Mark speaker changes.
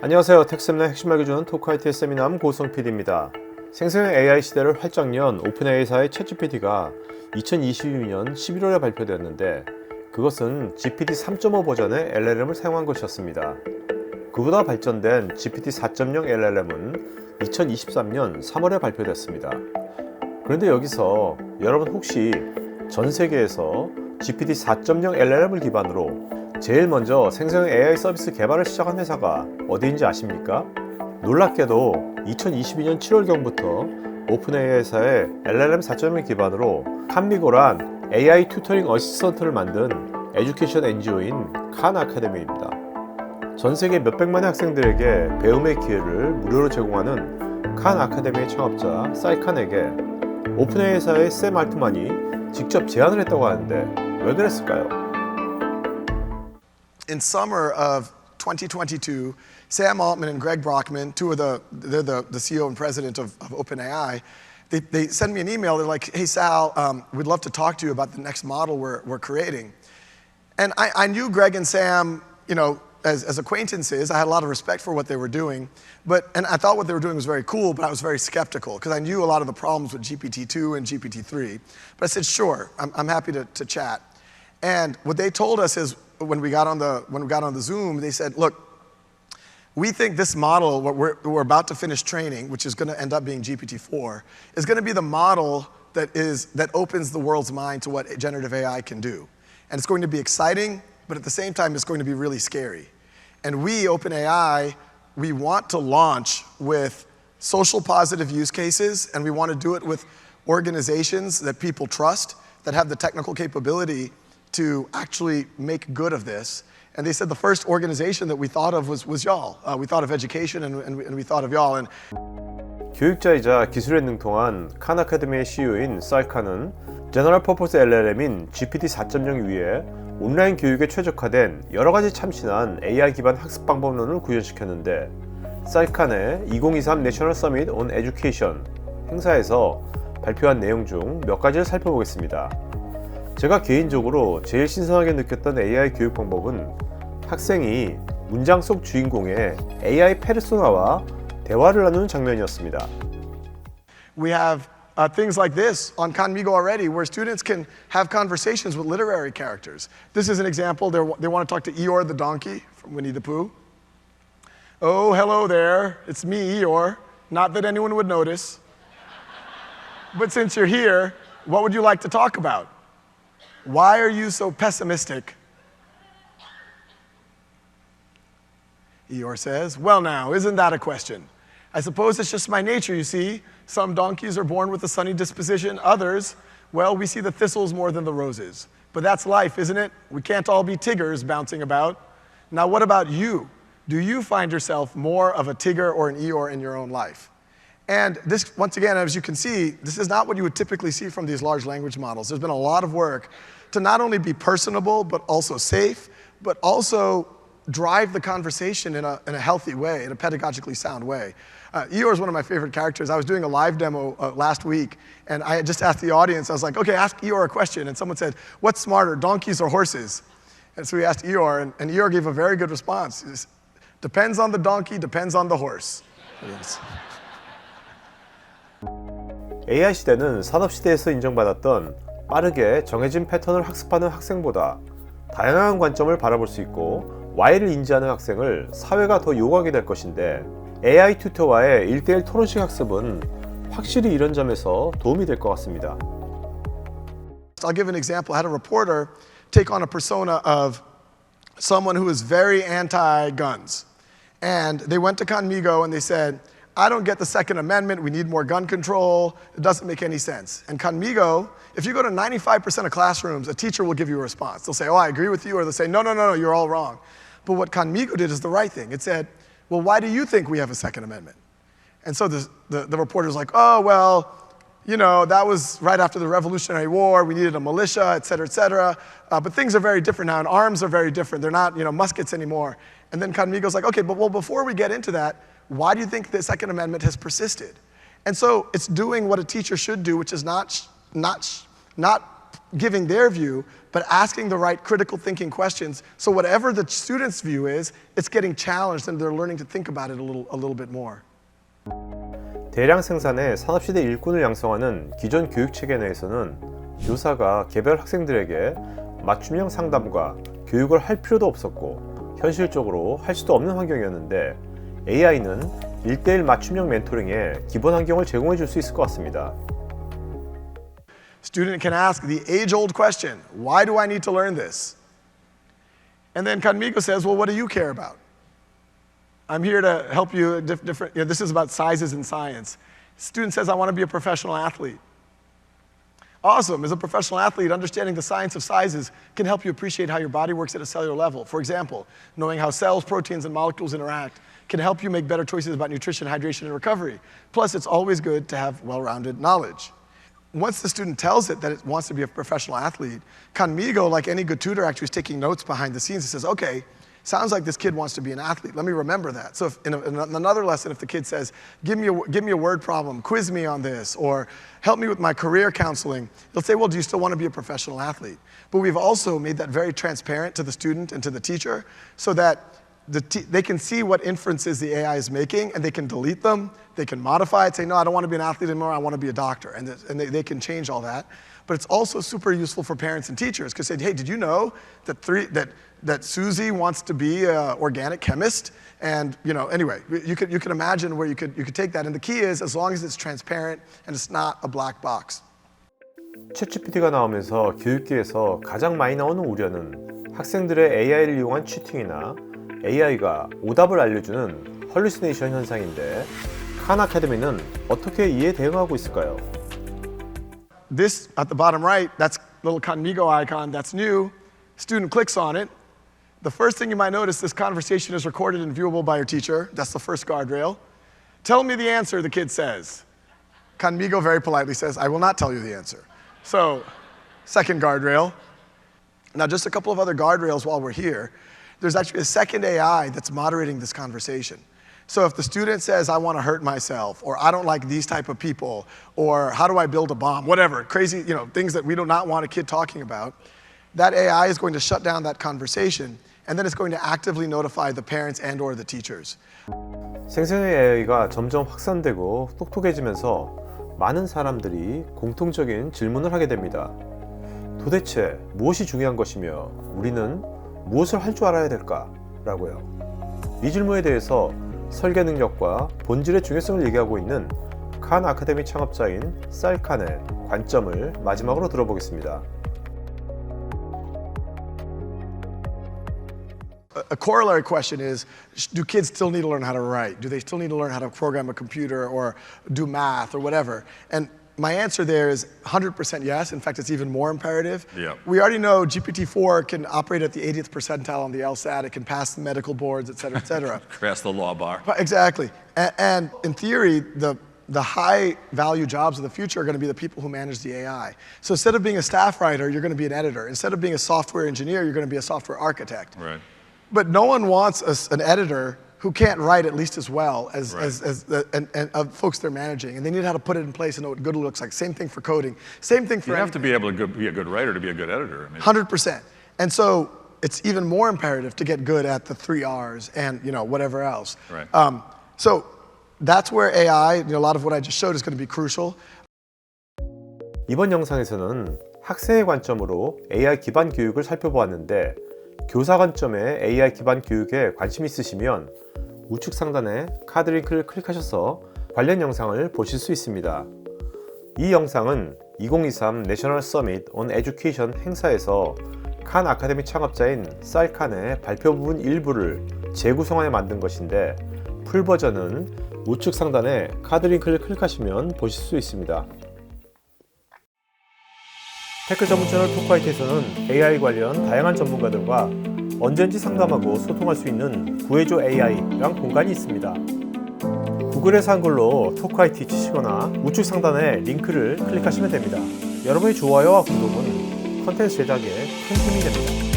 Speaker 1: 안녕하세요. 텍스세미나 핵심 알려주는 토크 IT 세미남 고성 PD입니다. 생성형 AI 시대를 활짝 연 오픈AI사의 챗GPT가 2022년 11월에 발표되었는데 그것은 GPT 3.5 버전의 LLM을 사용한 것이었습니다. 그보다 발전된 GPT 4.0 LLM은 2023년 3월에 발표됐습니다. 그런데 여기서 여러분 혹시 전 세계에서 GPT 4.0 LLM을 기반으로 제일 먼저 생성형 AI 서비스 개발을 시작한 회사가 어디인지 아십니까? 놀랍게도 2022년 7월경부터 오픈AI사의 LLM 4.0을 기반으로 칸미고란 AI 튜터링 어시스턴트를 만든 에듀케이션 NGO인 칸 아카데미입니다. 전 세계 몇백만의 학생들에게 배움의 기회를 무료로 제공하는 칸 아카데미의 창업자 사이칸에게 오픈AI사의 샘 알트만이 직접 제안을 했다고 하는데 왜 그랬을까요?
Speaker 2: In summer of 2022, Sam Altman and Greg Brockman, they're the CEO and president of OpenAI, they sent me an email. They're like, "Hey Sal, we'd love to talk to you about the next model we're creating." And I knew Greg and Sam, as acquaintances. I had a lot of respect for what they were doing, and I thought what they were doing was very cool. But I was very skeptical because I knew a lot of the problems with GPT-2 and GPT-3. But I said, "Sure, I'm happy to chat." And what they told us is, when we got on the Zoom, they said, "Look, we think this model, what we're about to finish training, which is going to end up being GPT-4, is going to be the model that opens the world's mind to what generative AI can do. And it's going to be exciting, but at the same time, it's going to be really scary. And we, OpenAI, we want to launch with social positive use cases, and we want to do it with organizations that people trust, that have the technical capability to actually make good of this." And they said the first organization that we thought of was y'all. We thought of education and we thought of y'all. And
Speaker 1: 교육자이자 기술에 능통한 칸 아카데미의 CEO인 사이칸은 제너럴 퍼포스 LLM인 GPT 4.0 위에 온라인 교육에 최적화된 여러 가지 참신한 AI 기반 학습 방법론을 구현시켰는데 사이칸의 2023 내셔널 서밋 온 에듀케이션 행사에서 발표한 내용 중 몇 가지를 살펴보겠습니다. 제가 개인적으로 제일 신선하게 느꼈던 AI 교육 방법은 학생이 문장 속 주인공의 AI 페르소나와 대화를 나누는 장면이었습니다.
Speaker 2: we have things like this on Khanmigo already, where students can have conversations with literary characters. This is an example. They want to talk to Eeyore the donkey from Winnie the Pooh. "Oh, hello there. It's me, Eeyore. Not that anyone would notice. But since you're here, what would you like to talk about? Why are you so pessimistic?" Eeyore says, "Well now, isn't that a question? I suppose it's just my nature, you see. Some donkeys are born with a sunny disposition. Others, well, we see the thistles more than the roses. But that's life, isn't it? We can't all be Tiggers bouncing about. Now what about you? Do you find yourself more of a Tigger or an Eeyore in your own life?" And this, once again, as you can see, this is not what you would typically see from these large language models. There's been a lot of work to not only be personable, but also safe, but also drive the conversation in a healthy way, in a pedagogically sound way. Eeyore is one of my favorite characters. I was doing a live demo last week, and I just asked the audience, I was like, "Okay, ask Eeyore a question." And someone said, "What's smarter, donkeys or horses?" And so we asked Eeyore, and Eeyore gave a very good response. He says, "Depends on the donkey, depends on the horse." Yes.
Speaker 1: AI 시대는 산업 시대에서 인정받았던 빠르게 정해진 패턴을 학습하는 학생보다 다양한 관점을 바라볼 수 있고 Y를 인지하는 학생을 사회가 더 요구하게 될 것인데 AI 튜터와의 1대1 토론식 학습은 확실히 이런 점에서 도움이 될 것 같습니다.
Speaker 2: I'll give an example. I had a reporter take on a persona of someone who is very anti-guns. And they went to Khanmigo and they said, "I don't get the Second Amendment. We need more gun control. It doesn't make any sense." And Khanmigo, if you go to 95% of classrooms, a teacher will give you a response. They'll say, "Oh, I agree with you," or they'll say, "No, you're all wrong." But what Khanmigo did is the right thing. It said, "Well, why do you think we have a Second Amendment?" And so the reporter's like, "Oh, well, that was right after the Revolutionary War. We needed a militia, et cetera, but things are very different now, and arms are very different. They're not, muskets anymore." And then Khanmigo's like, "Okay, but before we get into that, why do you think the Second Amendment has persisted?" And so it's doing what a teacher should do, which is not giving their view, but asking the right critical thinking questions. So whatever the student's view is, it's getting challenged and they're learning to think about it a little bit more.
Speaker 1: 대량 생산의 산업시대 일꾼을 양성하는 기존 교육체계 내에서는 교사가 개별 학생들에게 맞춤형 상담과 교육을 할 필요도 없었고 현실적으로 할 수도 없는 환경이었는데 AI는 1:1 맞춤형 멘토링의 기본 환경을 제공해 줄 수 있을 것 같습니다.
Speaker 2: Student can ask the age-old question, why do I need to learn this? And then Conmigo says, well, what do you care about? I'm here to help you this is about sizes in science. Student says, I want to be a professional athlete. Awesome, as a professional athlete, understanding the science of sizes can help you appreciate how your body works at a cellular level. For example, knowing how cells, proteins, and molecules interact can help you make better choices about nutrition, hydration, and recovery. Plus, it's always good to have well-rounded knowledge. Once the student tells it that it wants to be a professional athlete, Conmigo, like any good tutor, actually is taking notes behind the scenes. He says, okay, sounds like this kid wants to be an athlete. Let me remember that. So if in another lesson, if the kid says, give me a word problem, quiz me on this, or help me with my career counseling, they'll say, well, do you still want to be a professional athlete? But we've also made that very transparent to the student and to the teacher so that they can see what inferences the AI is making and they can delete them, they can modify it, say, no, I don't want to be an athlete anymore, I want to be a doctor. And they can change all that. But it's also super useful for parents and teachers because say, hey, did you know that Susie wants to be an organic chemist? And anyway, you could imagine where you could take that. And the key is as long as it's transparent and it's not a black box.
Speaker 1: 챗GPT가 나오면서 교육계에서 가장 많이 나오는 우려는 학생들의 AI를 이용한 치팅이나 AI가 오답을 알려주는 헐루시네이션 현상인데 칸 아카데미는 어떻게 이에 대응하고 있을까요?
Speaker 2: This at the bottom right, that's little Conmigo icon, that's new. Student clicks on it. The first thing you might notice, this conversation is recorded and viewable by your teacher. That's the first guardrail. Tell me the answer, the kid says. Conmigo very politely says, I will not tell you the answer. So, second guardrail. Now, just a couple of other guardrails while we're here. There's actually a second AI that's moderating this conversation. So if the student says, I want to hurt myself, or I don't like these type of people, or how do I build a bomb, whatever, crazy, things that we do not want a kid talking about, that AI is going to shut down that conversation, and then it's going to actively notify the parents and or the teachers.
Speaker 1: 생성의 AI가 점점 확산되고 똑똑해지면서 많은 사람들이 공통적인 질문을 하게 됩니다. 도대체 무엇이 중요한 것이며 우리는 무엇을 할 줄 알아야 될까? 라고요. 이 질문에 대해서 설계 능력과 본질의 중요성을 얘기하고 있는 칸 아카데미 창업자인 쌀 칸의 관점을 마지막으로 들어보겠습니다.
Speaker 2: A corollary question is, do kids still need to learn how to write? Do they still need to learn how to program a computer or do math or whatever? And my answer there is 100% yes. In fact, it's even more imperative.
Speaker 3: Yeah.
Speaker 2: We already know GPT-4 can operate at the 80th percentile on the LSAT. It can pass the medical boards, et cetera, et cetera.
Speaker 3: Pass the law bar.
Speaker 2: Exactly. And in theory, the high value jobs of the future are going to be the people who manage the AI. So instead of being a staff writer, you're going to be an editor. Instead of being a software engineer, you're going to be a software architect.
Speaker 3: Right.
Speaker 2: But no one wants an editor who can't write at least as well as folks they're managing. And they need how to put it in place and know what good looks like. Same thing for coding. Same thing for
Speaker 3: You have to be able to be a good writer to be a good editor.
Speaker 2: 100%. And so it's even more imperative to get good at the 3 R's and whatever else.
Speaker 3: Right.
Speaker 2: So that's where AI, a lot of what I just showed is going to be crucial.
Speaker 1: 이번 영상에서는 학생의 관점으로 AI 기반 교육을 살펴보았는데 교사 관점의 AI 기반 교육에 관심 있으시면 우측 상단에 카드 링크를 클릭하셔서 관련 영상을 보실 수 있습니다. 이 영상은 2023 내셔널 서밋 온 에듀케이션 행사에서 칸 아카데미 창업자인 쌀 칸의 발표 부분 일부를 재구성하여 만든 것인데 풀 버전은 우측 상단에 카드 링크를 클릭하시면 보실 수 있습니다. 테크 전문 채널 토크아이티에서는 AI 관련 다양한 전문가들과 언제든지 상담하고 소통할 수 있는 구해줘 AI란 공간이 있습니다. 구글에서 한글로 토크아이티 치시거나 우측 상단에 링크를 클릭하시면 됩니다. 여러분의 좋아요와 구독은 컨텐츠 제작에 큰 힘이 됩니다.